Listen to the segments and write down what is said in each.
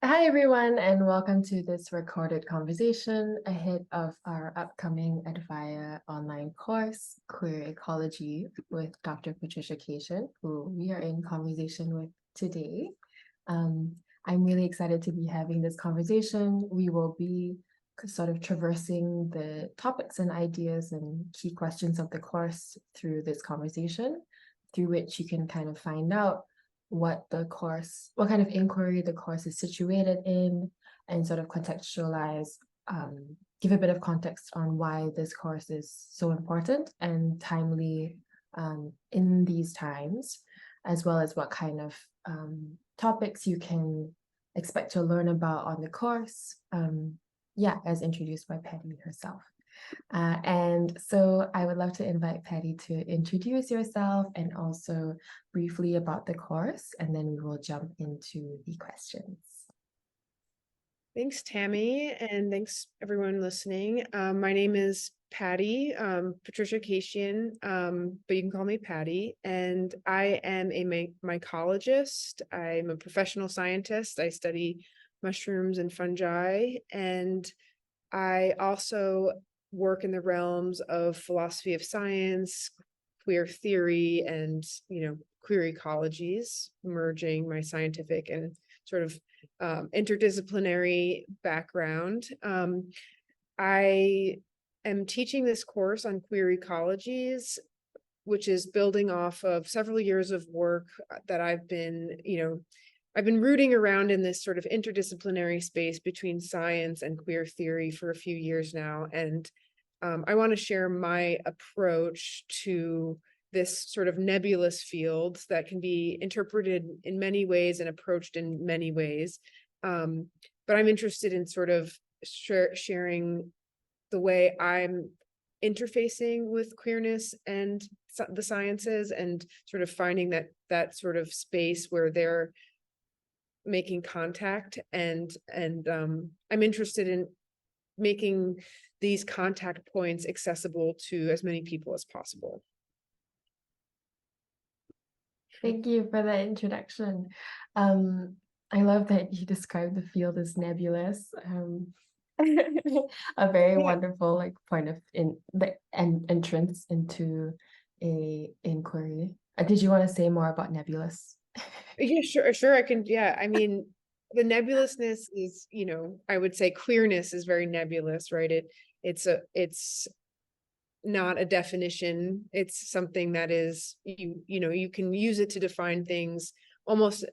Hi, everyone, and welcome to this recorded conversation ahead of our upcoming advaya online course, Queer Ecology, with Dr. Patricia Kaishian, who we are in conversation with today. I'm really excited to be having this conversation. We will be sort of traversing the topics and ideas and key questions of the course through this conversation, through which you can kind of find out what kind of inquiry the course is situated in, and sort of contextualize, give a bit of context on why this course is so important and timely in these times, as well as what kind of topics you can expect to learn about on the course, as introduced by Patty herself. And so I would love to invite Patty to introduce yourself and also briefly about the course, and then we will jump into the questions. Thanks, Tammy, and thanks everyone listening. My name is Patty, Patricia Kaishian, but you can call me Patty, and I am a mycologist. I'm a professional scientist. I study mushrooms and fungi, and I also work in the realms of philosophy of science, queer theory, and queer ecologies, merging my scientific and sort of interdisciplinary background. I am teaching this course on queer ecologies, which is building off of several years of work that I've been rooting around in this sort of interdisciplinary space between science and queer theory for a few years now. And I want to share my approach to this sort of nebulous field that can be interpreted in many ways and approached in many ways. But I'm interested in sort of sharing the way I'm interfacing with queerness and the sciences, and sort of finding that sort of space where they're making contact, and I'm interested in making these contact points accessible to as many people as possible. Thank you for that introduction. I love that you described the field as nebulous. A very wonderful point of entrance into a inquiry. Did you want to say more about nebulous? Yeah, sure. I can. Yeah, I mean, the nebulousness is, I would say queerness is very nebulous, right? It's not a definition. It's something that is, you can use it to define things almost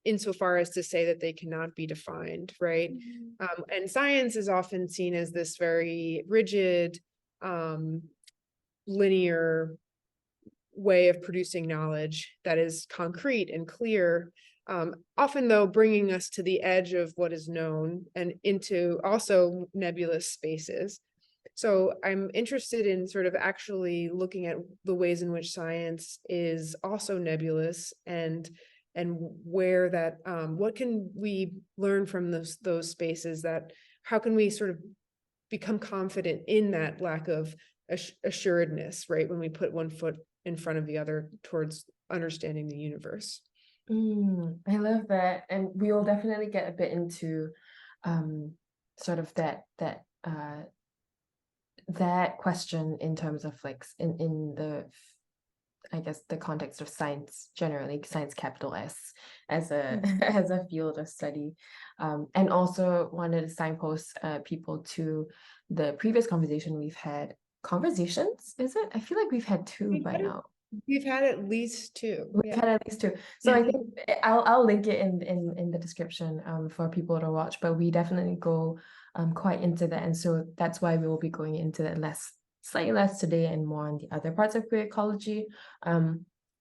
insofar as to say that they cannot be defined, right? Mm-hmm. And science is often seen as this very rigid, linear way of producing knowledge that is concrete and clear, often though bringing us to the edge of what is known and into also nebulous spaces. So I'm interested in sort of actually looking at the ways in which science is also nebulous, and where that what can we learn from those spaces, that how can we sort of become confident in that lack of assuredness, right, when we put one foot in front of the other towards understanding the universe. I love that, and we will definitely get a bit into sort of that question in terms of in the, I guess, the context of science generally, science capital S, as a as a field of study, and also wanted to signpost people to the previous conversation we've had. Conversations, is it? I feel like we've had two by now. We've had at least two. We've had at least two. So I think I'll link it in the description for people to watch, but we definitely go quite into that. And so that's why we will be going into that slightly less today and more on the other parts of queer ecology.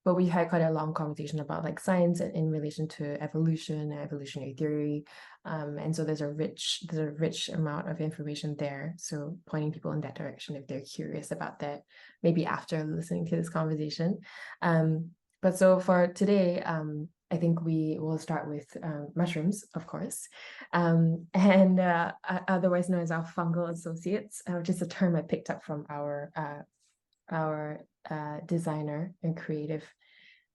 But we had quite a long conversation about science in relation to evolution and evolutionary theory. And so there's a rich amount of information there. So pointing people in that direction if they're curious about that, maybe after listening to this conversation. But so for today, I think we will start with mushrooms, of course, and otherwise known as our fungal associates, which is a term I picked up from our designer and creative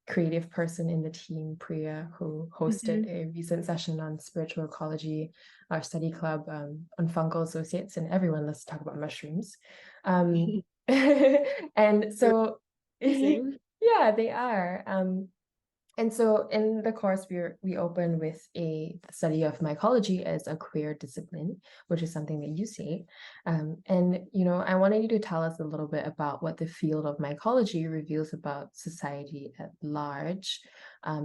creative person in the team, Priya, who hosted Mhm. a recent session on spiritual ecology, our study club on fungal associates, and everyone, let's talk about mushrooms. And They're so, amazing. yeah, they are. And so in the course, we open with a study of mycology as a queer discipline, which is something that you say. And, I wanted you to tell us a little bit about what the field of mycology reveals about society at large,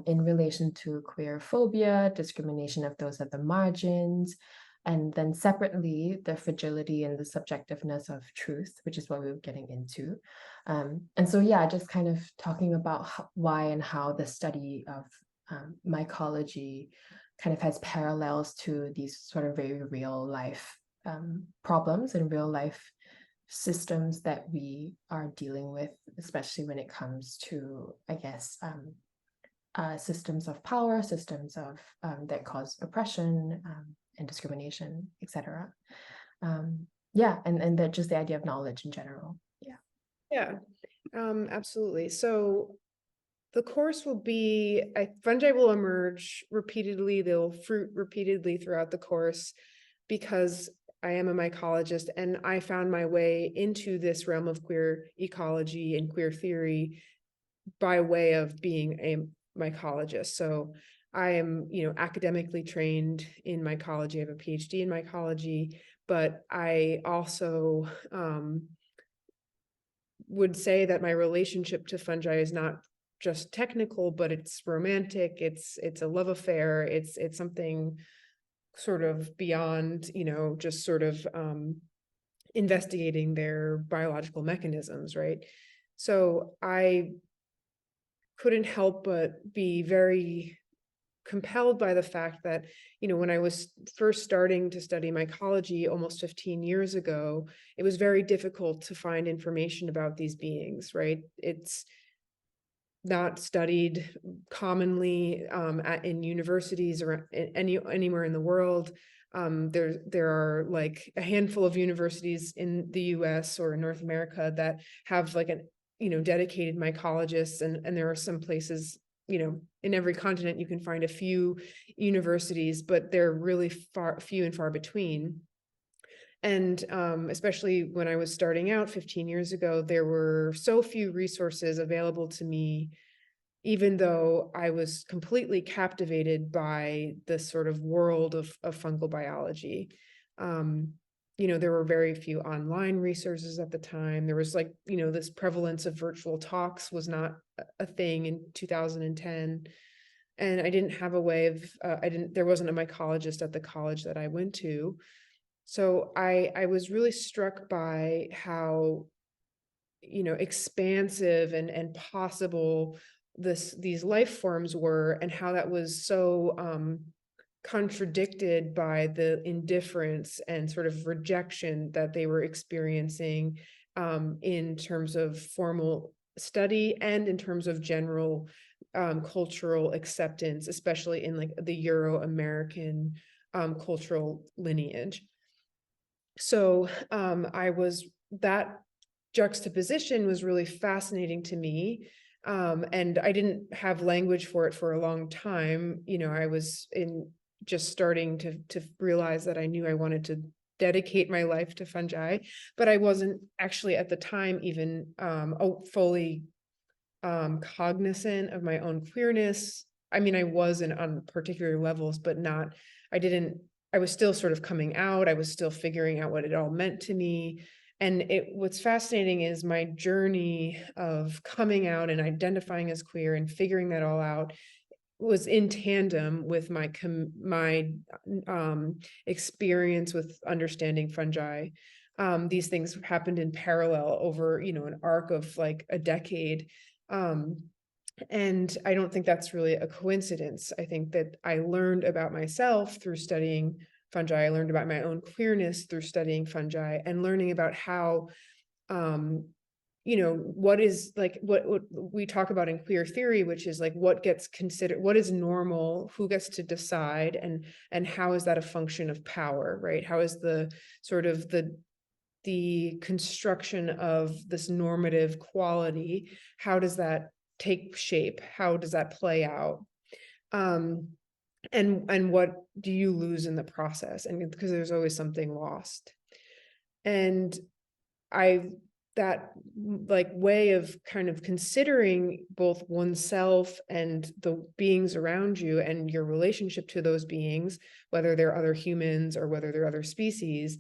in relation to queer phobia, discrimination of those at the margins, and then separately, the fragility and the subjectiveness of truth, which is what we were getting into. And so, yeah, just kind of talking about why and how the study of mycology kind of has parallels to these sort of very real life problems and real life systems that we are dealing with, especially when it comes to, I guess, systems of power, systems of that cause oppression and discrimination, etc. Yeah, and that just the idea of knowledge in general. Yeah. Yeah, absolutely. So the course will be, fungi will emerge repeatedly, they'll fruit repeatedly throughout the course because I am a mycologist and I found my way into this realm of queer ecology and queer theory by way of being a mycologist. So I am, academically trained in mycology. I have a PhD in mycology, but I also would say that my relationship to fungi is not just technical, but it's romantic. It's a love affair. It's something sort of beyond, just sort of investigating their biological mechanisms, right? So I couldn't help but be very compelled by the fact that, when I was first starting to study mycology almost 15 years ago, it was very difficult to find information about these beings, right? It's not studied commonly in universities or anywhere in the world. There are like a handful of universities in the US or in North America that have like an dedicated mycologists, and there are some places in every continent you can find a few universities, but they're really few and far between. And especially when I was starting out 15 years ago, there were so few resources available to me, even though I was completely captivated by this sort of world of fungal biology. There were very few online resources at the time. There was this prevalence of virtual talks was not a thing in 2010. And I didn't have a way of, there wasn't a mycologist at the college that I went to. So I was really struck by how, expansive and possible these life forms were, and how that was so contradicted by the indifference and sort of rejection that they were experiencing in terms of formal study and in terms of general cultural acceptance, especially in like the Euro-American cultural lineage. So that juxtaposition was really fascinating to me. And I didn't have language for it for a long time. I was just starting to realize that I knew I wanted to dedicate my life to fungi, but I wasn't actually at the time even fully cognizant of my own queerness. I mean, I was on particular levels, but I was still sort of coming out. I was still figuring out what it all meant to me. And what's fascinating is my journey of coming out and identifying as queer and figuring that all out was in tandem with my experience with understanding fungi. These things happened in parallel over, an arc of like a decade. And I don't think that's really a coincidence. I think that I learned about myself through studying fungi. I learned about my own queerness through studying fungi and learning about how, what is like, what we talk about in queer theory, which is like what gets considered, what is normal, who gets to decide, and how is that a function of power, right? How is the sort of the construction of this normative quality, how does that take shape? How does that play out? And what do you lose in the process? And because there's always something lost. And that like way of kind of considering both oneself and the beings around you and your relationship to those beings, whether they're other humans or whether they're other species,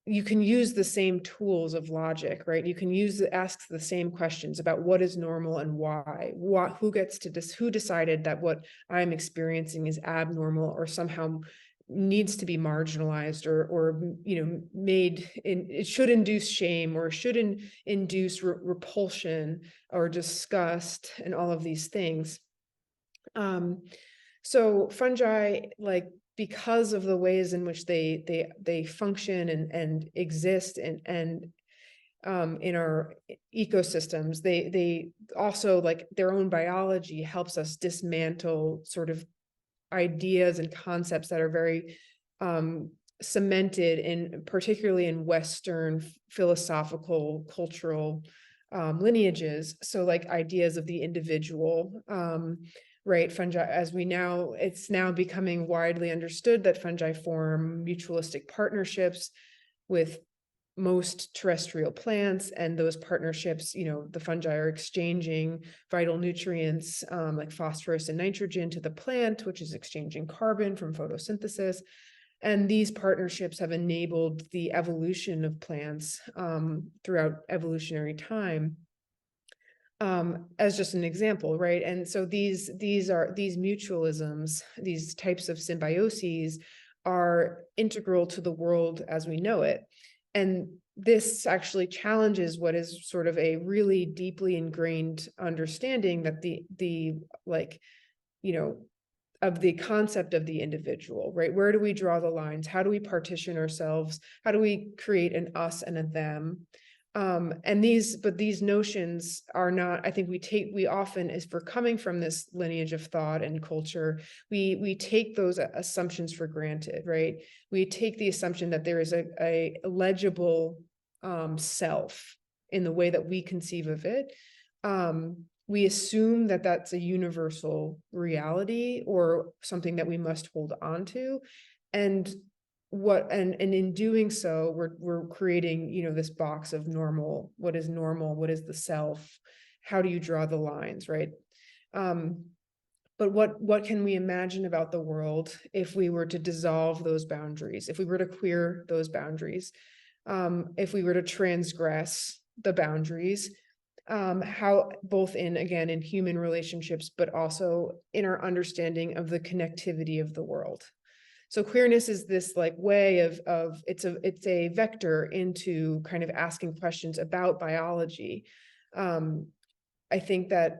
you can use the same tools of logic, right? You can ask the same questions about what is normal and why. Who gets to who decided that what I'm experiencing is abnormal or somehow needs to be marginalized or made it should induce shame or should induce repulsion or disgust and all of these things. So fungi, like, because of the ways in which they function and exist and in our ecosystems, they also, like, their own biology helps us dismantle sort of ideas and concepts that are very cemented in, particularly in Western philosophical, cultural lineages. So like ideas of the individual, right? Fungi, it's now becoming widely understood that fungi form mutualistic partnerships with most terrestrial plants, and those partnerships, the fungi are exchanging vital nutrients like phosphorus and nitrogen to the plant, which is exchanging carbon from photosynthesis. And these partnerships have enabled the evolution of plants throughout evolutionary time, as just an example, right? And so these mutualisms, these types of symbioses, are integral to the world as we know it. And this actually challenges what is sort of a really deeply ingrained understanding that of the concept of the individual, right? Where do we draw the lines? How do we partition ourselves? How do we create an us and a them? And these notions are not, I think we often, as we're coming from this lineage of thought and culture, we take those assumptions for granted, right? We take the assumption that there is a legible self in the way that we conceive of it. We assume that that's a universal reality or something that we must hold on to. And in doing so, we're creating, this box of normal. What is normal? What is the self? How do you draw the lines, right? But what can we imagine about the world if we were to dissolve those boundaries, if we were to queer those boundaries, if we were to transgress the boundaries, how both in human relationships, but also in our understanding of the connectivity of the world. So queerness is this like way of it's a vector into kind of asking questions about biology. I think that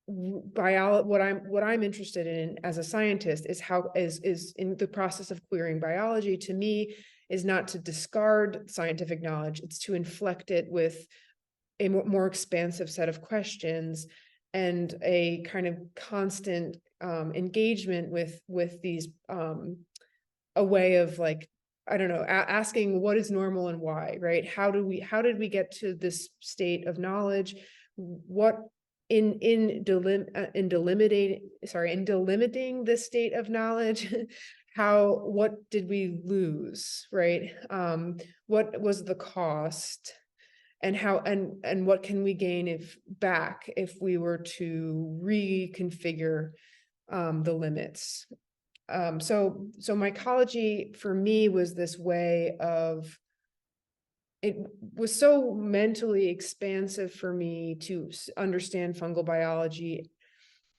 what I'm interested in as a scientist is in the process of queering biology, to me, is not to discard scientific knowledge, it's to inflect it with a more expansive set of questions and a kind of constant engagement with these, a way of, like, I don't know, asking what is normal and why, right? How did we get to this state of knowledge? What in delimiting this state of knowledge, what did we lose, right? What was the cost? And how and what can we gain if we were to reconfigure the limits? So mycology for me was this way of, it was so mentally expansive for me to understand fungal biology,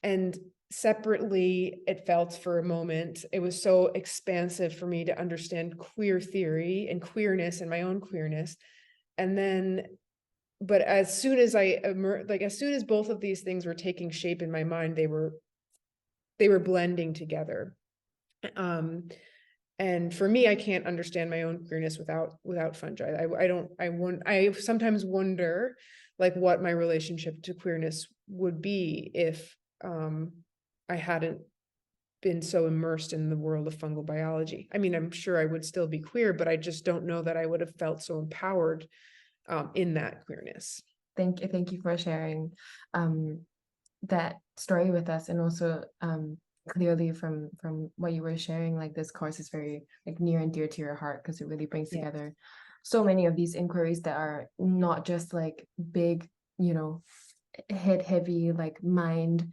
and separately it felt for a moment it was so expansive for me to understand queer theory and queerness and my own queerness. And then, but as soon as as soon as both of these things were taking shape in my mind, they were blending together. And for me, I can't understand my own queerness without fungi. I sometimes wonder, like, what my relationship to queerness would be if I hadn't been so immersed in the world of fungal biology. I mean, I'm sure I would still be queer, but I just don't know that I would have felt so empowered in that queerness. thank you for sharing that story with us, and also clearly from what you were sharing, like this course is very like near and dear to your heart because it really brings together so many of these inquiries that are not just like big, head heavy, like mind,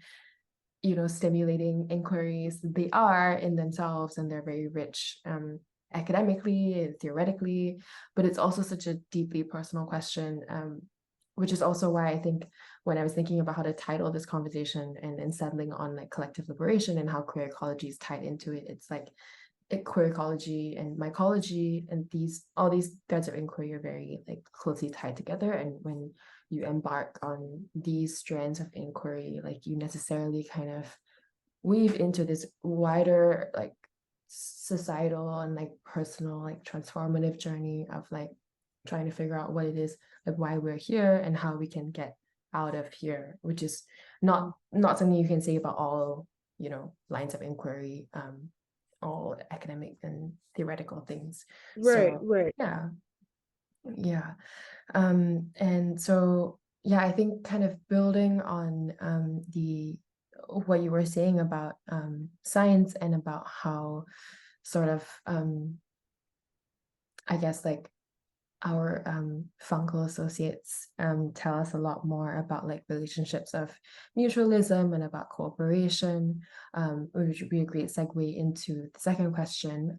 stimulating inquiries. They are in themselves, and they're very rich academically and theoretically, but it's also such a deeply personal question, which is also why I think when I was thinking about how to title this conversation and settling on like collective liberation and how queer ecology is tied into it, it's like queer ecology and mycology and all these threads of inquiry are very like closely tied together. And when you embark on these strands of inquiry, like you necessarily kind of weave into this wider like societal and like personal like transformative journey of like trying to figure out what it is, like why we're here and how we can get out of here, which is not something you can say about all lines of inquiry, all academic and theoretical things. Right, So right. yeah. And so I think kind of building on what you were saying about science and about how sort of I guess like our fungal associates tell us a lot more about like relationships of mutualism and about cooperation, which would be a great segue into the second question,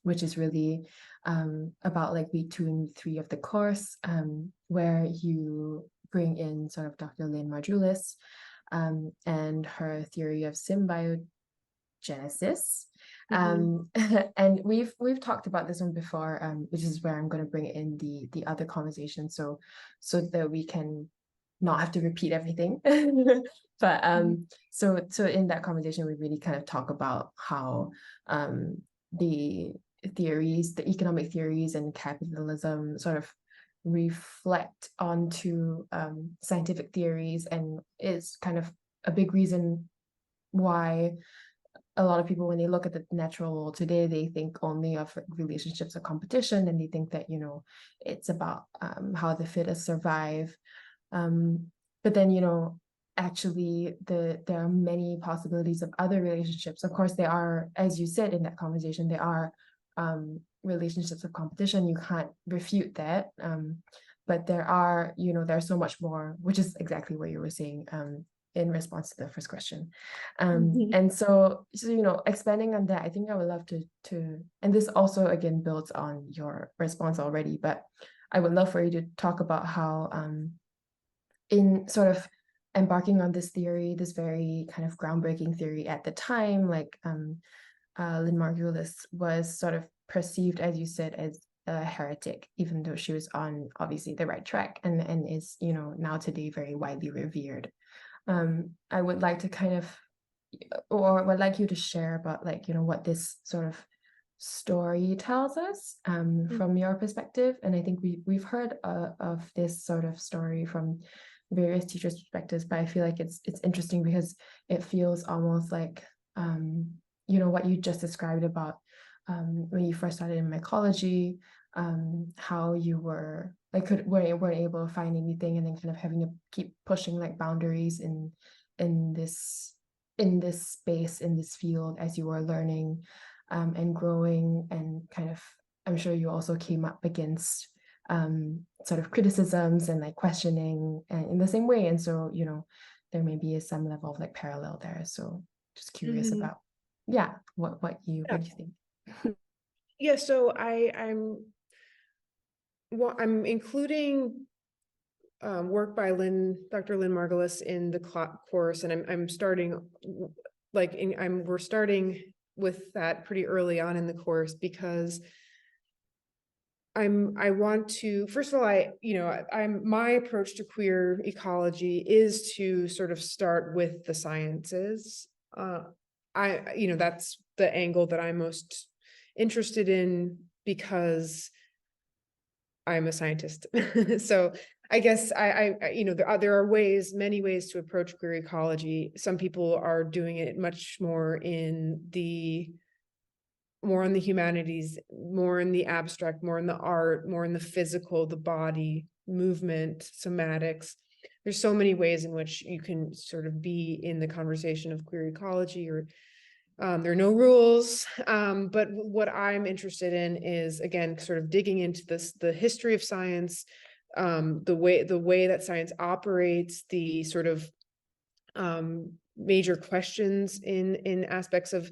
which is really about like week 2 and week 3 of the course, where you bring in sort of Dr. Lynn Margulis and her theory of symbiogenesis. And we've talked about this one before, which is where I'm going to bring in the other conversation, so that we can not have to repeat everything. But so in that conversation, we really kind of talk about how the economic theories and capitalism sort of reflect onto scientific theories, and is kind of a big reason why a lot of people, when they look at the natural world today, they think only of relationships of competition, and they think that it's about how the fittest survive. But then actually there are many possibilities of other relationships. Of course, there are, as you said in that conversation, there are relationships of competition. You can't refute that. But there are, there's so much more, which is exactly what you were saying in response to the first question. And so expanding on that, I think I would love to, and this also again builds on your response already, but I would love for you to talk about how in sort of embarking on this theory, this very kind of groundbreaking theory at the time, like Lynn Margulis was sort of perceived, as you said, as a heretic, even though she was on obviously the right track, and is now today very widely revered. I would like to kind of, or would like you to share about like what this sort of story tells us from your perspective. And I think we've heard of this sort of story from various teachers' perspectives, but I feel like it's interesting because it feels almost like what you just described about when you first started in mycology, how you were like weren't able to find anything, and then kind of having to keep pushing like boundaries in this space, in this field, as you were learning and growing, and kind of, I'm sure you also came up against sort of criticisms and like questioning in the same way. And so there may be some level of like parallel there. So just curious about what you think. So I'm including work by Dr. Lynn Margulis in the course, and I'm starting we're starting with that pretty early on in the course, because I want to, first of all, my approach to queer ecology is to sort of start with the sciences. That's the angle that I'm most interested in, because I'm a scientist. So I guess there are many ways to approach queer ecology. Some people are doing it much more on the humanities, more in the abstract, more in the art, more in the physical, the body. movement, somatics. There's so many ways in which you can sort of be in the conversation of queer ecology, or there are no rules. But what I'm interested in is, again, sort of digging into the history of science, the way that science operates, the sort of major questions in aspects of,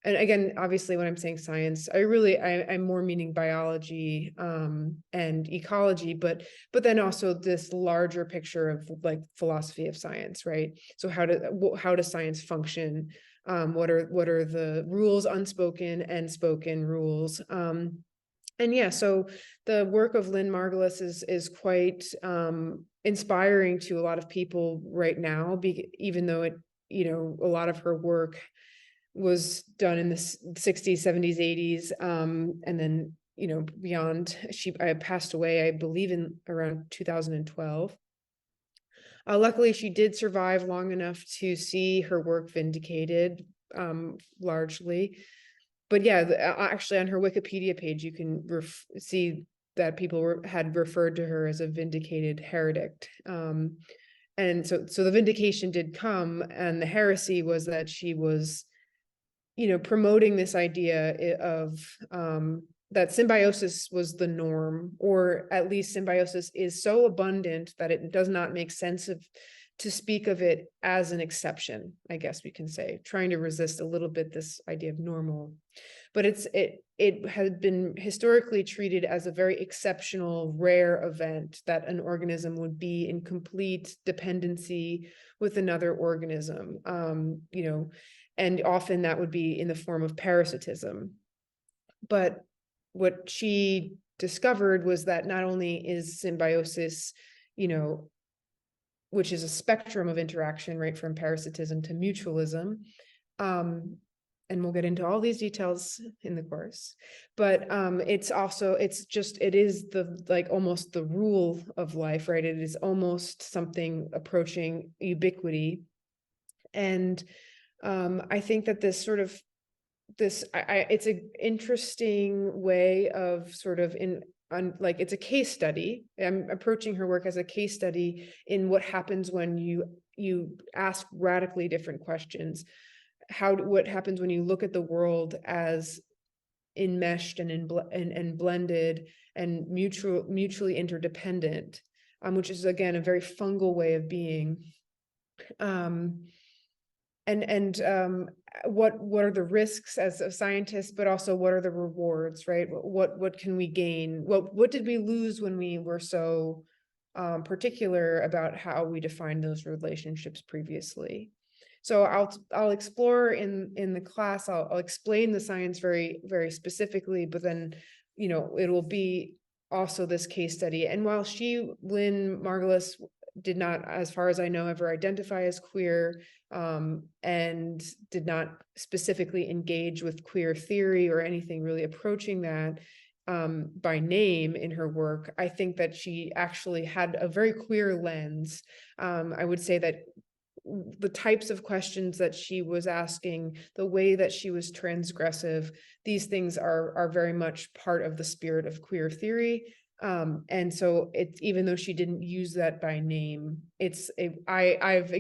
and again, obviously when I'm saying science, I'm more meaning biology and ecology, but then also this larger picture of like philosophy of science, right? So how does science function? What are the rules, unspoken and spoken rules? And yeah, so the work of Lynn Margulis is quite inspiring to a lot of people right now, even though a lot of her work was done in the 60s, 70s, 80s, and then beyond. I passed away, I believe, in around 2012. Luckily, she did survive long enough to see her work vindicated, largely. But yeah, actually on her Wikipedia page, you can see that people had referred to her as a vindicated heretic. And so the vindication did come, and the heresy was that she was promoting this idea of that symbiosis was the norm, or at least symbiosis is so abundant that it does not make sense to speak of it as an exception, I guess we can say, trying to resist a little bit this idea of normal. But it had been historically treated as a very exceptional, rare event that an organism would be in complete dependency with another organism, and often that would be in the form of parasitism. But what she discovered was that not only is symbiosis, which is a spectrum of interaction, right, from parasitism to mutualism, and we'll get into all these details in the course, but it is almost the rule of life, right? It is almost something approaching ubiquity. And I think that it's an interesting way of sort of it's a case study. I'm approaching her work as a case study in what happens when you ask radically different questions. What happens when you look at the world as enmeshed and blended and mutually interdependent, which is again a very fungal way of being. What are the risks as a scientist, but also what are the rewards, right? What can we gain? What did we lose when we were so particular about how we defined those relationships previously? So I'll explore in the class. I'll explain the science very, very specifically, but then it will be also this case study. And while Lynn Margulis did not, as far as I know, ever identify as queer, and did not specifically engage with queer theory or anything really approaching that by name in her work, I think that she actually had a very queer lens. I would say that the types of questions that she was asking, the way that she was transgressive, these things are very much part of the spirit of queer theory. And so even though she didn't use that by name, I've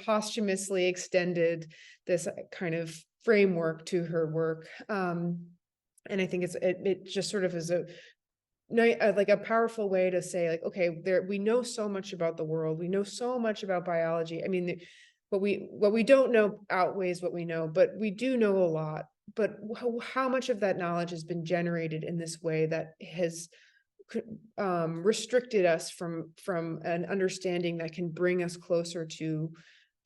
posthumously extended this kind of framework to her work. And I think it just sort of is a powerful way to say, like, okay, we know so much about the world, we know so much about biology. I mean, what we don't know outweighs what we know, but we do know a lot. But how much of that knowledge has been generated in this way that has restricted us from an understanding that can bring us closer to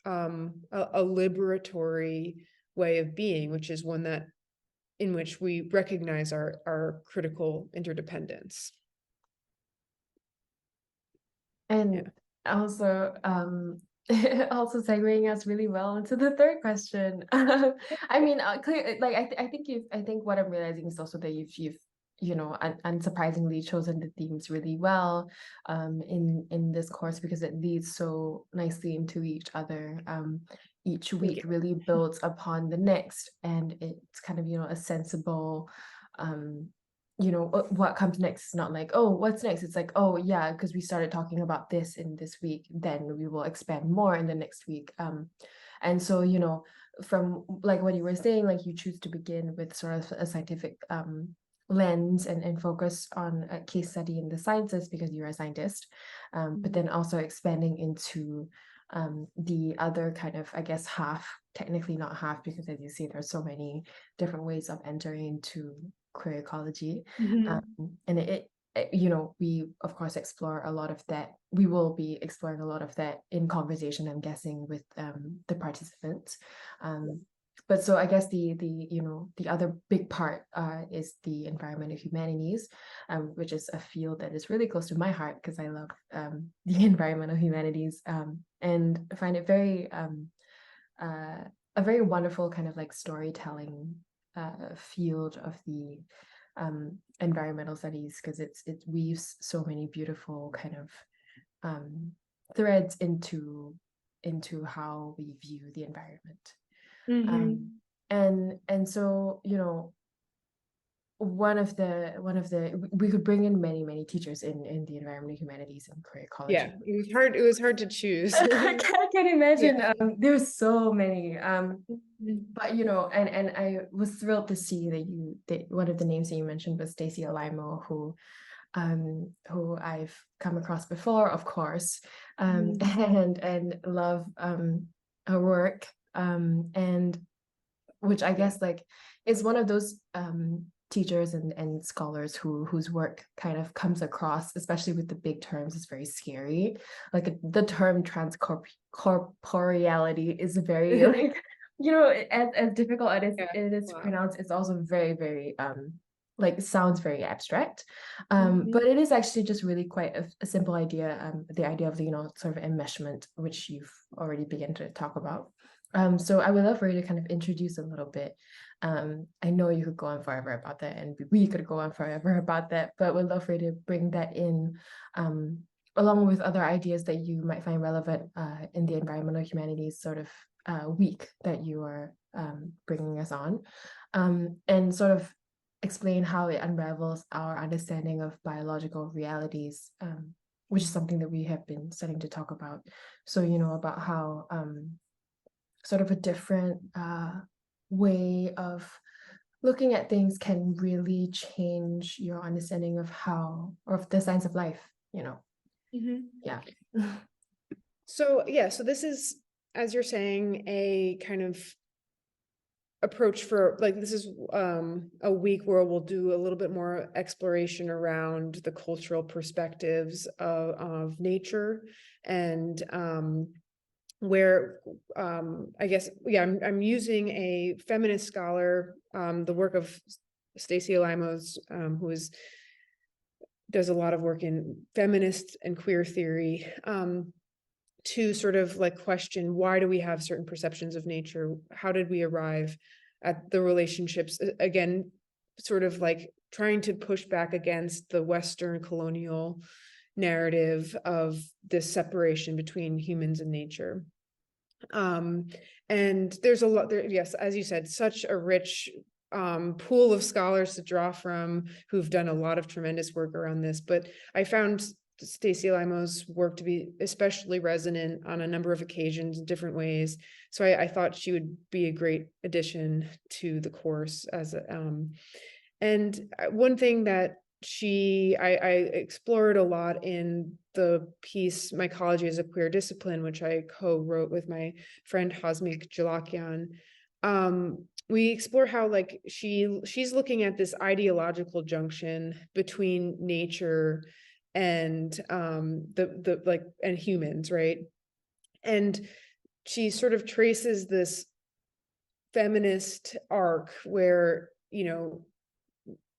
a liberatory way of being, which is one in which we recognize our critical interdependence. And also, also segueing us really well into the third question. I mean, I think what I'm realizing is also that you've unsurprisingly chosen the themes really well in this course, because it leads so nicely into each other. Each week really builds upon the next, and it's kind of a sensible what comes next is not like, oh, what's next? It's like, oh yeah, because we started talking about this in this week, then we will expand more in the next week. And so, from like what you were saying, like you choose to begin with sort of a scientific lens and focus on a case study in the sciences because you're a scientist, but then also expanding into the other kind of, I guess, half, technically not half, because as you see, there's so many different ways of entering into queer ecology. And we of course explore a lot of that. We will be exploring a lot of that in conversation, I'm guessing, with the participants. But so I guess the other big part is the environmental humanities, which is a field that is really close to my heart because I love the environmental humanities, and I find it very a very wonderful kind of like storytelling field of the environmental studies, because it weaves so many beautiful kind of threads into how we view the environment. And so one of the we could bring in many teachers in the environmental humanities and queer ecology. Yeah, it was hard to choose. I can imagine. Yeah. There's so many, but and I was thrilled to see that one of the names that you mentioned was Stacy Alaimo, who I've come across before, of course, and love her work, and which I guess like is one of those teachers and scholars whose work kind of comes across, especially with the big terms, is very scary. Like the term transcorporeality is very like as difficult as it is to pronounce, it's also very, very like sounds very abstract, but it is actually just really quite a simple idea, the idea of the sort of enmeshment, which you've already begun to talk about. So I would love for you to kind of introduce a little bit. I know you could go on forever about that, and we could go on forever about that, but would love for you to bring that in, along with other ideas that you might find relevant in the environmental humanities sort of week that you are bringing us on, and sort of explain how it unravels our understanding of biological realities, which is something that we have been starting to talk about. So, about how sort of a different way of looking at things can really change your understanding of of the science of life, Yeah. So this is, as you're saying, a kind of approach for like, this is a week where we'll do a little bit more exploration around the cultural perspectives of nature, and where I guess I'm using a feminist scholar, the work of Stacy Alaimo's, who does a lot of work in feminist and queer theory, to sort of like question, why do we have certain perceptions of nature? How did we arrive at the relationships? Again, sort of like trying to push back against the Western colonial narrative of this separation between humans and nature. And there's a lot there, yes, as you said, such a rich pool of scholars to draw from who've done a lot of tremendous work around this, but I found Stacy Alaimo's work to be especially resonant on a number of occasions in different ways. So I thought she would be a great addition to the course and one thing that I explored a lot in the piece Mycology as a Queer Discipline, which I co-wrote with my friend Hazmik Jalakian. We explore how like she's looking at this ideological junction between nature and and humans, right? And she sort of traces this feminist arc where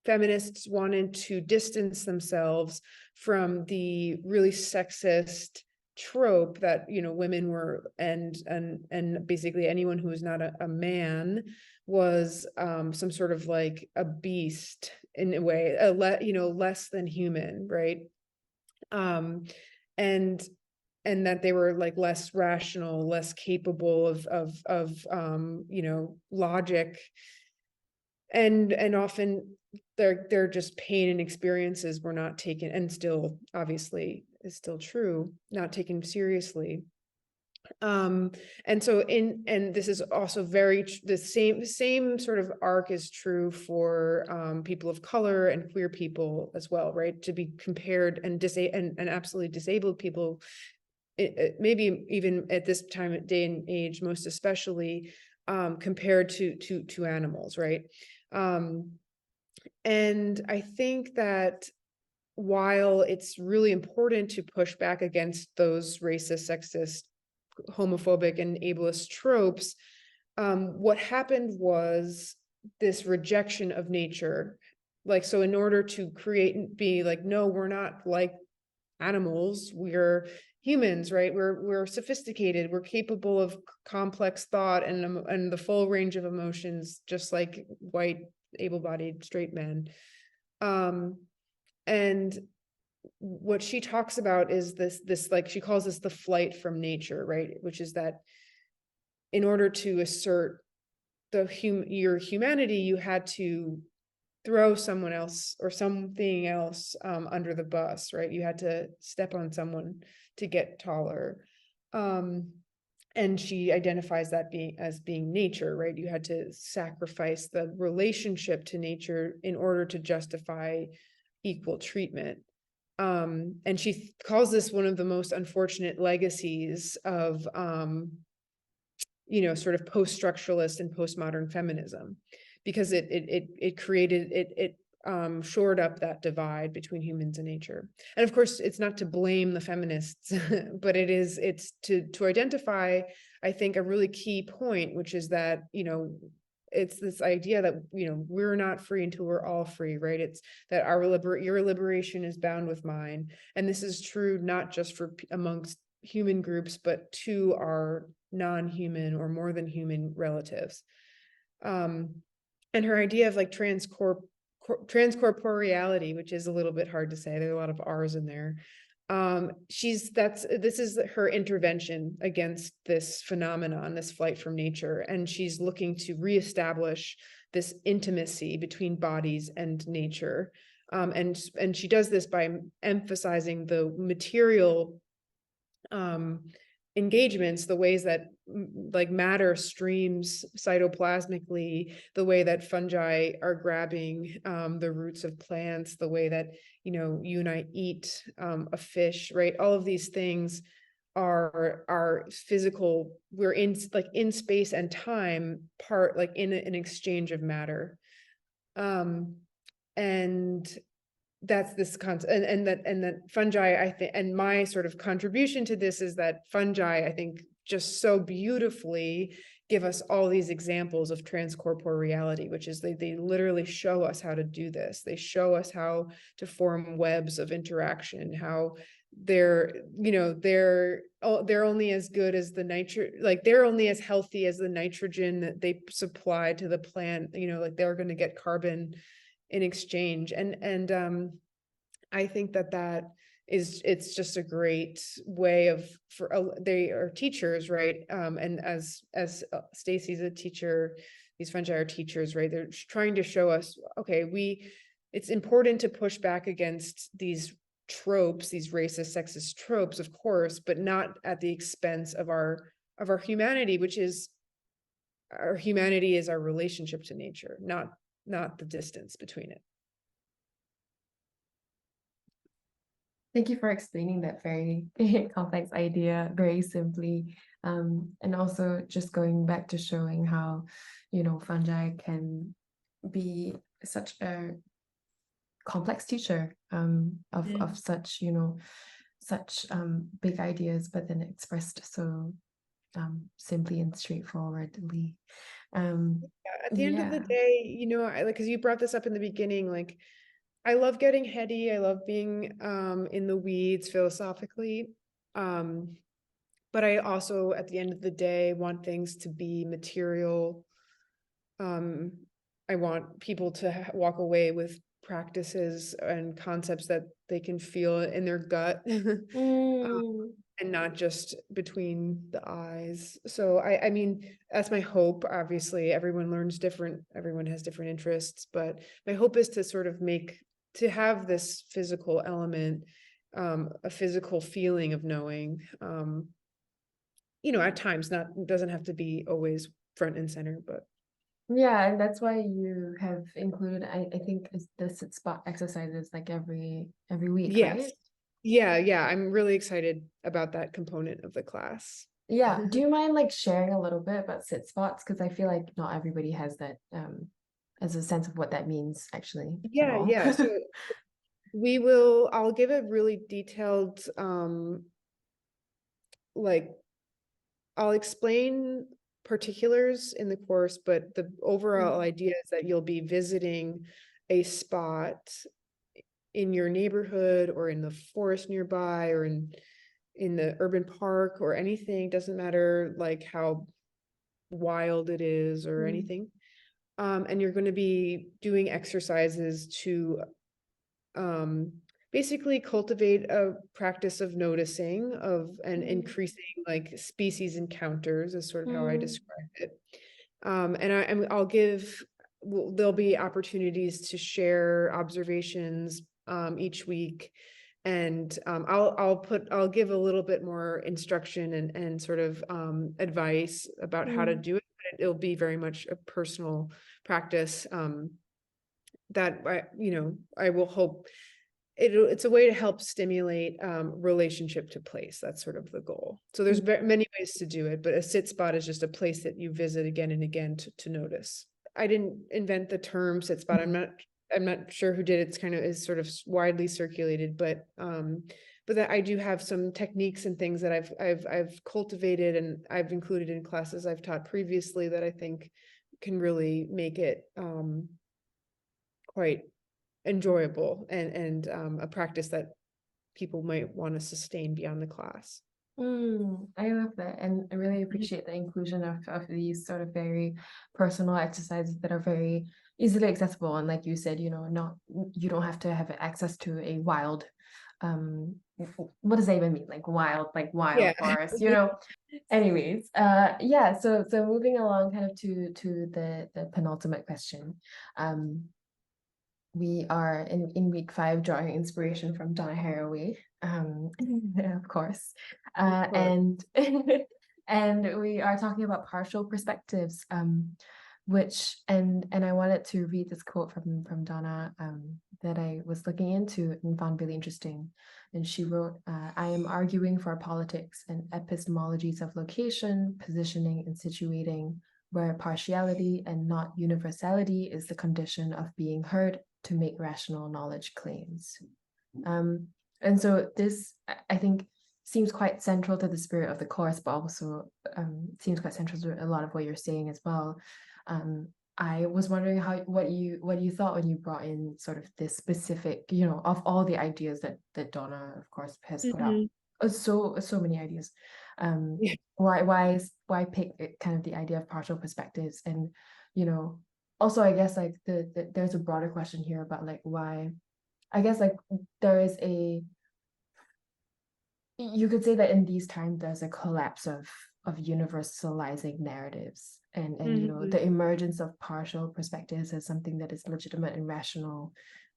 feminists wanted to distance themselves from the really sexist trope that women were, and basically anyone who was not a man was some sort of like a beast in a way, less than human, right? And that they were like less rational, less capable of logic, and often they're just pain and experiences were not taken, and still obviously is still true, not taken seriously. And so and this is also the same sort of arc is true for people of color and queer people as well, right? To be compared and and absolutely disabled people, maybe even at this time, day and age, most especially, compared to animals, right? And I think that while it's really important to push back against those racist, sexist, homophobic, and ableist tropes, what happened was this rejection of nature. Like, so in order to create and be like, no, we're not like animals, we're humans, right? We're sophisticated, we're capable of complex thought and the full range of emotions, just like white, able-bodied, straight men. And what she talks about is this like, she calls this the flight from nature, right? Which is that in order to assert your humanity, you had to throw someone else or something else under the bus, right? You had to step on someone to get taller. And she identifies that as being nature, right? You had to sacrifice the relationship to nature in order to justify equal treatment. And she calls this one of the most unfortunate legacies of, sort of post-structuralist and postmodern feminism, because it shored up that divide between humans and nature. And of course, it's not to blame the feminists, but it's to identify, I think, a really key point, which is that, it's this idea that, we're not free until we're all free, right? It's that your liberation is bound with mine. And this is true not just for amongst human groups, but to our non-human or more than human relatives. And her idea of like transcorporeality, which is a little bit hard to say, there's a lot of R's in there. This is her intervention against this phenomenon, this flight from nature, and she's looking to reestablish this intimacy between bodies and nature. And she does this by emphasizing the material engagements, the ways that like matter streams cytoplasmically, the way that fungi are grabbing the roots of plants, the way that, you and I eat a fish, right? All of these things are physical. We're in space and time, part like in an exchange of matter. And that's this concept, and that fungi, I think, and my sort of contribution to this is that fungi, I think, just so beautifully give us all these examples of transcorporeality, which is they literally show us how to do this. They show us how to form webs of interaction, how they're only as good as the like they're only as healthy as the nitrogen that they supply to the plant, like they're going to get carbon in exchange. And I think that it's just a great way they are teachers, right? And as Stacy's a teacher, these fungi are teachers, right? They're trying to show us, okay, it's important to push back against these tropes, these racist, sexist tropes, of course, but not at the expense of our humanity, which is our humanity is our relationship to nature, not the distance between it. Thank you for explaining that very complex idea very simply. And also just going back to showing how, fungi can be such a complex teacher of such, such big ideas, but then expressed so simply and straightforwardly. At the end of the day, because you brought this up in the beginning, like I love getting heady. I love being in the weeds philosophically. But I also, at the end of the day, want things to be material. I want people to walk away with practices and concepts that they can feel in their gut. and not just between the eyes. So I mean, that's my hope. Obviously, everyone learns different, everyone has different interests, but my hope is to sort of to have this physical element, a physical feeling of knowing, at times, not, doesn't have to be always front and center, but Yeah, and that's why you have included, I think it's the sit spot exercises like every week, yes. right? Yeah, I'm really excited about that component of the class. Yeah. Do you mind like sharing a little bit about sit spots? Because I feel like not everybody has that as a sense of what that means actually at all. Yeah. So I'll give a really detailed, like, I'll explain particulars in the course, but the overall idea is that you'll be visiting a spot in your neighborhood or in the forest nearby or in the urban park or anything. Doesn't matter like how wild it is or Mm, anything. And you're going to be doing exercises to basically cultivate a practice of noticing and mm, increasing like species encounters is sort of how I mm, described it. I'll give, there'll be opportunities to share observations each week. And I'll give a little bit more instruction and sort of advice about how to mm, do it. But it'll be very much a personal practice that I will hope it's a way to help stimulate relationship to place. That's sort of the goal. So there's many ways to do it, but a sit spot is just a place that you visit again and again to notice. I didn't invent the term sit spot. I'm not sure who did it. It's kind of is sort of widely circulated, but that I do have some techniques and things that I've cultivated and I've included in classes I've taught previously that I think can really make it quite enjoyable and a practice that people might want to sustain beyond the class. I love that, and I really appreciate the inclusion of these sort of very personal exercises that are very easily accessible. And like you said, not you don't have to have access to a wild, what does that even mean? Like wild Yeah. forest, Anyways, yeah. So moving along, kind of to the penultimate question, um, we are in week 5 drawing inspiration from Donna Haraway, of course, Of course. and and we are talking about partial perspectives, which and I wanted to read this quote from Donna that I was looking into and found really interesting. And she wrote, "I am arguing for politics and epistemologies of location, positioning, and situating, where partiality and not universality is the condition of being heard to make rational knowledge claims." And so this, I think, seems quite central to the spirit of the course, but also seems quite central to a lot of what you're saying as well. I was wondering what you thought when you brought in sort of this specific, of all the ideas that Donna, of course, has put out. Mhm. So many ideas. Yeah. Why pick kind of the idea of partial perspectives, and also I guess like there's a broader question here about like why, I guess like there is you could say that in these times there's a collapse of universalizing narratives, and Mhm. the emergence of partial perspectives as something that is legitimate and rational,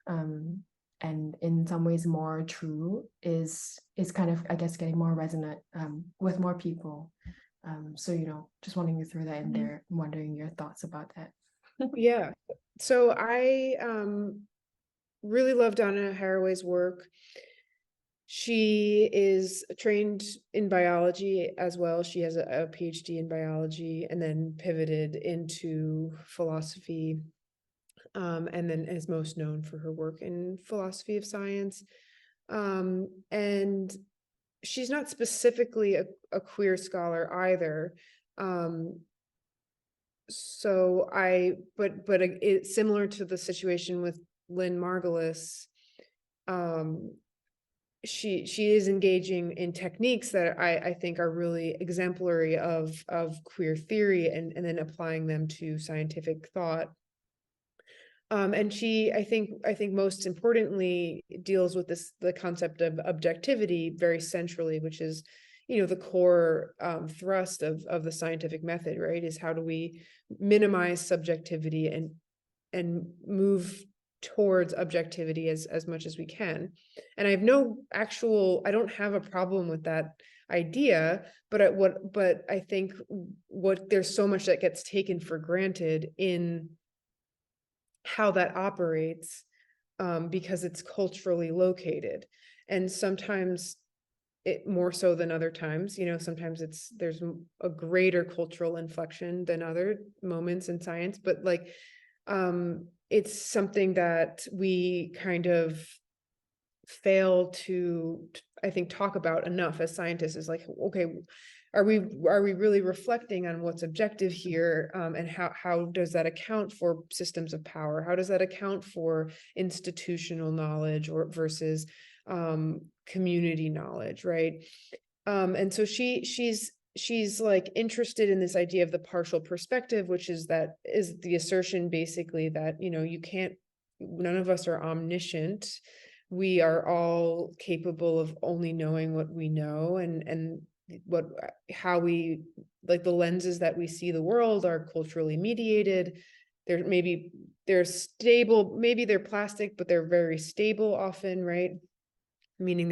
um and in some ways more true, is kind of, I guess, getting more resonant with more people. So just wanting to throw that in Mhm. there, wondering your thoughts about that. Yeah. So I really love Donna Haraway's work. She is trained in biology as well. She has a PhD in biology and then pivoted into philosophy, and then is most known for her work in philosophy of science. And she's not specifically a queer scholar either. Um, but it's similar to the situation with Lynn Margulis. Um, she is engaging in techniques that I think are really exemplary of queer theory and then applying them to scientific thought. And she, I think most importantly deals with the concept of objectivity very centrally, which is, the core thrust of the scientific method, right? Is how do we minimize subjectivity and move towards objectivity as much as we can. And I don't have a problem with that idea, but I think there's so much that gets taken for granted in how that operates, because it's culturally located. And sometimes it more so than other times, sometimes there's a greater cultural inflection than other moments in science, but it's something that we kind of fail to, I think, talk about enough as scientists. Is like, okay, are we really reflecting on what's objective here, and how does that account for systems of power? How does that account for institutional knowledge versus community knowledge, right? And so she's like interested in this idea of the partial perspective, which is the assertion basically that, none of us are omniscient. We are all capable of only knowing what we know, and how we, like, the lenses that we see the world are culturally mediated. They're stable, maybe they're plastic, but they're very stable often, right? Meaning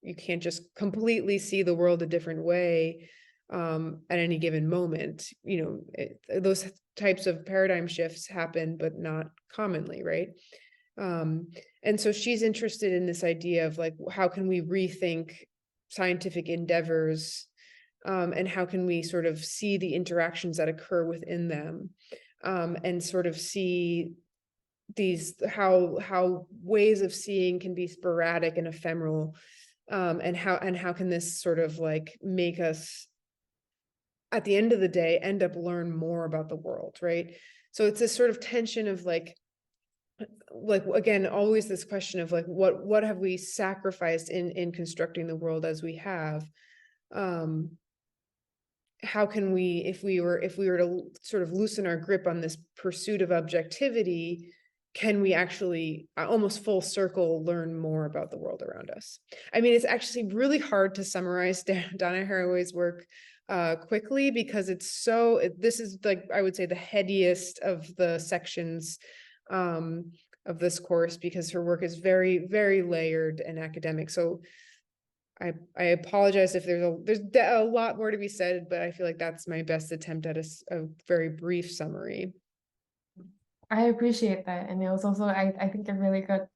you can't just completely see the world a different way at any given moment. Those types of paradigm shifts happen, but not commonly, right? And so she's interested in this idea of, like, how can we rethink scientific endeavors, and how can we sort of see the interactions that occur within them, and sort of see how ways of seeing can be sporadic and ephemeral, and how can this sort of like make us, at the end of the day, end up learn more about the world, right? So it's this sort of tension of like again, always this question of like, what have we sacrificed in constructing the world as we have? How can we, if we were to sort of loosen our grip on this pursuit of objectivity, can we actually almost full circle learn more about the world around us? I mean, it's actually really hard to summarize Donna Haraway's work quickly, because this is, like, I would say, the headiest of the sections of this course, because her work is very, very layered and academic. So I apologize if there's a lot more to be said, but I feel like that's my best attempt at a very brief summary. I appreciate that, and it was also, I think, a really good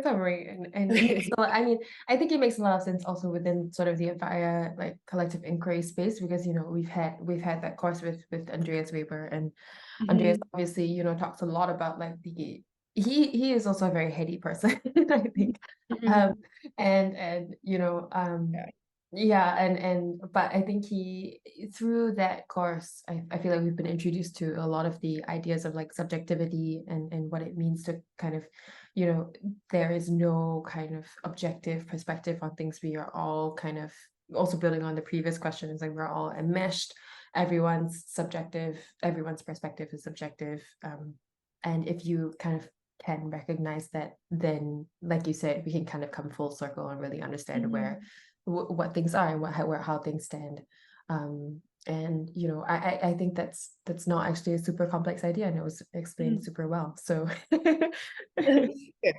summary, and it makes a lot, I mean, I think it makes a lot of sense also within sort of the advaya, like, collective inquiry space, because we've had that course with Andreas Weber, and Andreas obviously talks a lot about, like, he is also a very heady person, I think. And but I think through that course, I feel like we've been introduced to a lot of the ideas of, like, subjectivity and what it means to kind of, there is no kind of objective perspective on things. We are all kind of, also building on the previous questions, like, we're all enmeshed. Everyone's perspective is subjective. And if you kind of can recognize that, then, like you said, we can kind of come full circle and really understand what things are and how things stand. And I think that's not actually a super complex idea, and it was explained super well. So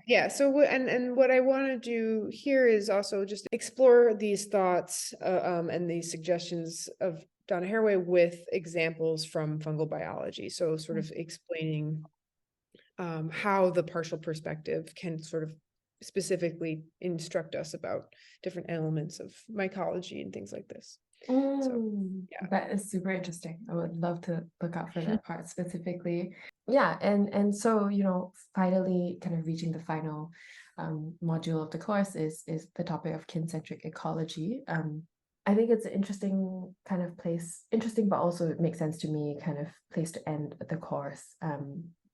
yeah. So and what I want to do here is also just explore these thoughts and these suggestions of Donna Haraway with examples from fungal biology. So sort of explaining how the partial perspective can sort of specifically instruct us about different elements of mycology and things like this. So yeah, that is super interesting. I would love to look out for that part specifically. Yeah, and so finally, kind of reaching the final module of the course is the topic of kincentric ecology. I think it's an interesting kind of place, but also it makes sense to me, kind of place to end the course,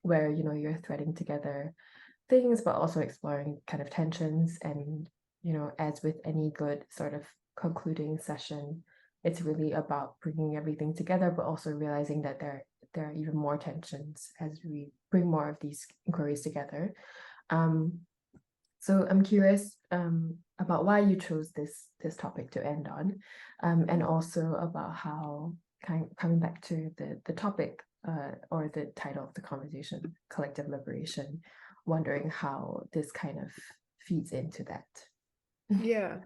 where you're threading together things, but also exploring kind of tensions. And as with any good sort of concluding session, it's really about bringing everything together, but also realizing that there are even more tensions as we bring more of these inquiries together. So I'm curious about why you chose this topic to end on, and also about how coming back to the topic or the title of the conversation, collective liberation, wondering how this kind of feeds into that. Yeah.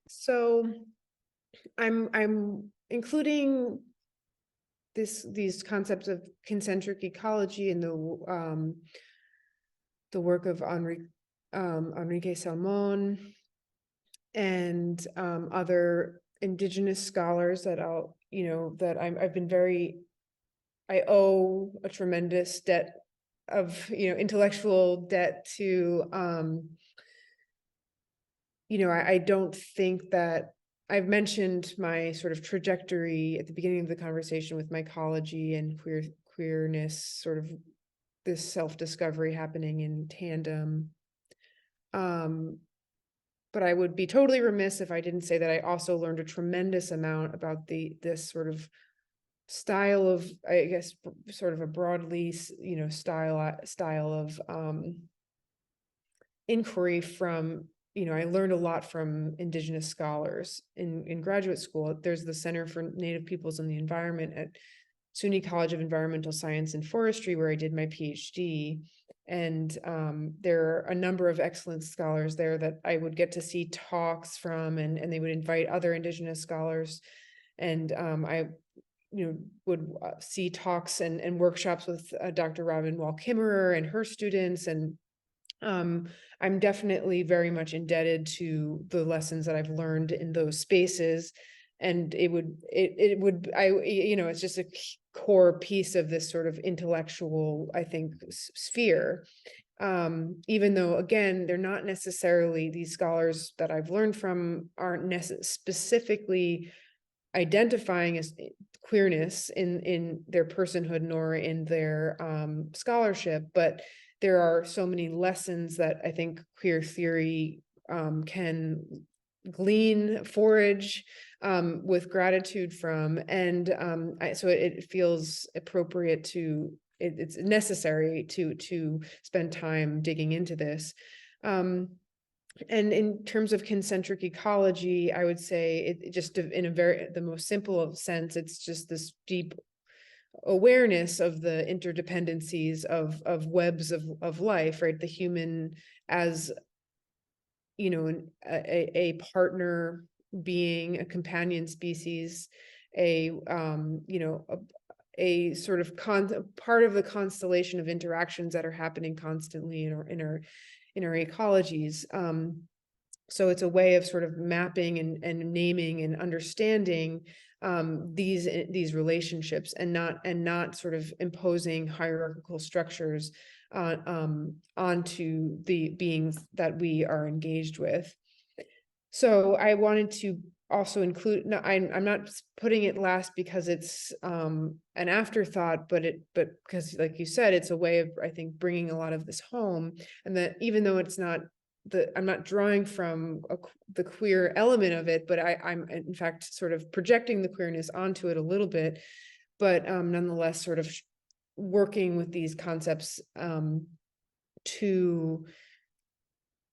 So I'm including these concepts of concentric ecology in the work of Enrique Salmon and other indigenous scholars that I've been I owe a tremendous debt of intellectual debt to I don't think that I've mentioned my sort of trajectory at the beginning of the conversation with mycology and queerness, sort of this self-discovery happening in tandem. But I would be totally remiss if I didn't say that I also learned a tremendous amount about this sort of style of, I guess, sort of a broadly, style of inquiry from, I learned a lot from indigenous scholars in graduate school. There's the Center for Native Peoples and the Environment at SUNY College of Environmental Science and Forestry, where I did my PhD. And there are a number of excellent scholars there that I would get to see talks from, and they would invite other indigenous scholars. And I would see talks and workshops with Dr. Robin Wall-Kimmerer and her students. And I'm definitely very much indebted to the lessons that I've learned in those spaces. And it's just a core piece of this sort of intellectual, I think, sphere. Even though, again, they're not necessarily, these scholars that I've learned from aren't specifically identifying as queerness in their personhood nor in their scholarship, but there are so many lessons that I think queer theory can glean, forage with gratitude from, and so it feels appropriate to, it's necessary to spend time digging into this. And in terms of concentric ecology, I would say it just in the most simple of sense, it's just this deep awareness of the interdependencies of webs of life, right? The human as, a partner being, a companion species, a sort of part of the constellation of interactions that are happening constantly in our ecologies. So it's a way of sort of mapping and naming and understanding these relationships, and not sort of imposing hierarchical structures onto the beings that we are engaged with. So I wanted to also include, no, I'm not putting it last because it's an afterthought, but because, like you said, it's a way of, I think, bringing a lot of this home. And that even though it's not I'm not drawing from the queer element of it, but I'm in fact sort of projecting the queerness onto it a little bit, but nonetheless sort of working with these concepts to,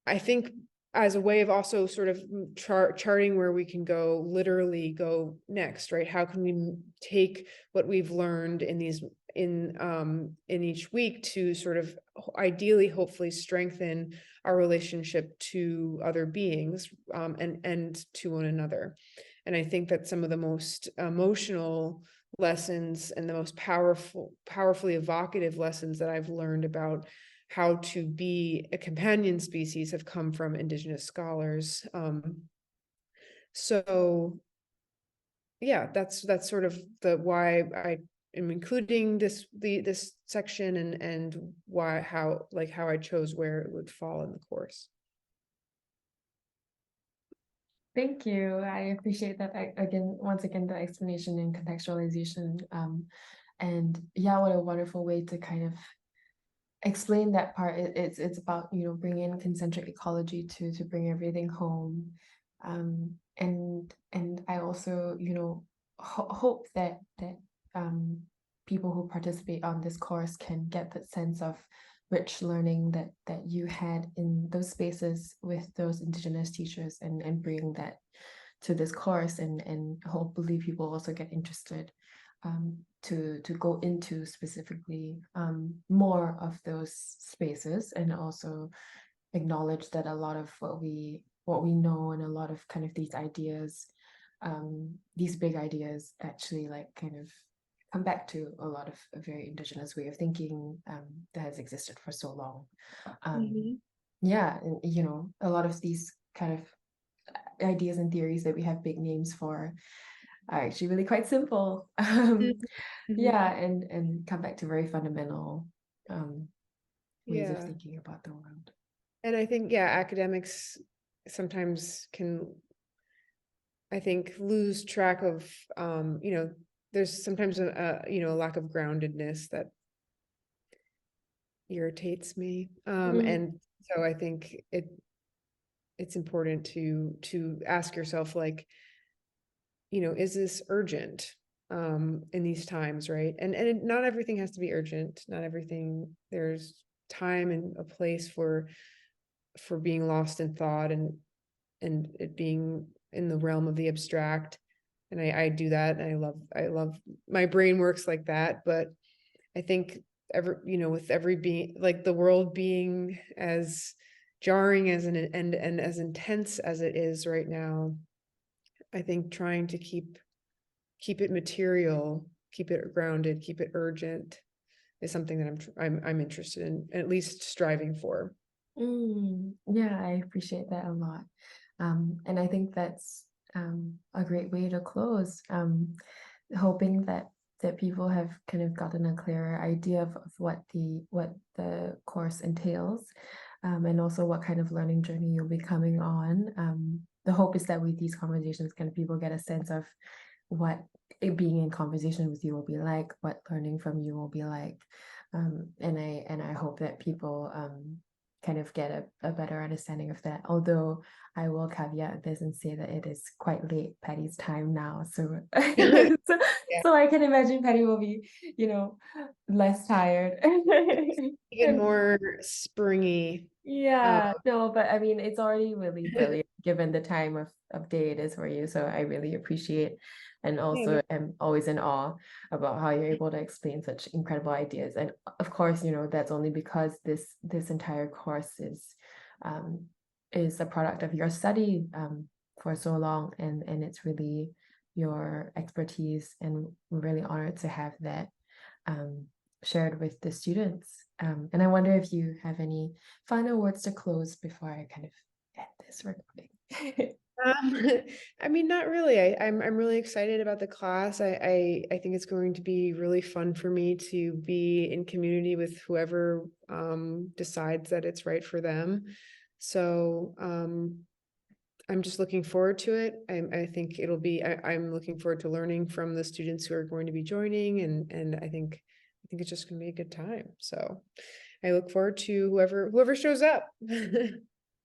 I think, as a way of also sort of charting where we can literally go next, right? How can we take what we've learned in each week to sort of ideally, hopefully, strengthen our relationship to other beings and to one another. And I think that some of the most emotional lessons and the most powerfully evocative lessons that I've learned about how to be a companion species have come from indigenous scholars. So yeah, that's sort of why I am including this section, and how I chose where it would fall in the course. Thank you. I appreciate that. Once again, the explanation and contextualization. And yeah, what a wonderful way to kind of explain that part. It's about, bringing concentric ecology to bring everything home. And I also, hope that people who participate on this course can get that sense of rich learning that you had in those spaces with those Indigenous teachers, and bring that to this course, and hopefully people also get interested to go into specifically more of those spaces, and also acknowledge that a lot of what we know, and a lot of kind of these ideas, these big ideas, actually like kind of come back to a lot of a very Indigenous way of thinking that has existed for so long. Yeah, and you know, a lot of these kind of ideas and theories that we have big names for are actually really quite simple. Yeah, and come back to very fundamental ways of Yeah. thinking about the world. And I think, yeah, academics sometimes can, I think, lose track of, you know, there's sometimes you know, a lack of groundedness that irritates me. And so I think it's important to ask yourself, like, you know, is this urgent in these times, right? And not everything has to be urgent. Not everything, there's time and a place for being lost in thought, and it being in the realm of the abstract. And I do that, and I love my brain works like that. But I think you know, with every being, like the world being as jarring as and as intense as it is right now, I think trying to keep it material, keep it grounded, keep it urgent is something that I'm interested in, at least striving for. Yeah, I appreciate that a lot. And I think that's a great way to close. Hoping that people have kind of gotten a clearer idea of what the course entails, and also what kind of learning journey you'll be coming on. The hope is that with these conversations, kind of people get a sense of what being in conversation with you will be like, what learning from you will be like. And I hope that people kind of get a better understanding of that. Although I will caveat this and say that it is quite late Patty's time now. So, so, Yeah. so I can imagine Patty will be, you know, less tired. Even more springy. Yeah, no, but I mean, it's already really brilliant given the time of day it is for you. So I really appreciate, and Yeah, also am always in awe about how you're able to explain such incredible ideas. And of course, you know, that's only because this entire course is a product of your study for so long, and it's really your expertise, and we're really honored to have that shared with the students. And I wonder if you have any final words to close before I kind of end this recording. I mean, not really. I'm really excited about the class. I think it's going to be really fun for me to be in community with whoever decides that it's right for them. So I'm just looking forward to it. I think it'll be. I'm looking forward to learning from the students who are going to be joining, and I think it's just going to be a good time. So I look forward to whoever shows up.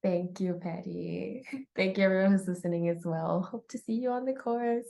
Thank you, Patty. Thank you, everyone who's listening as well. Hope to see you on the course.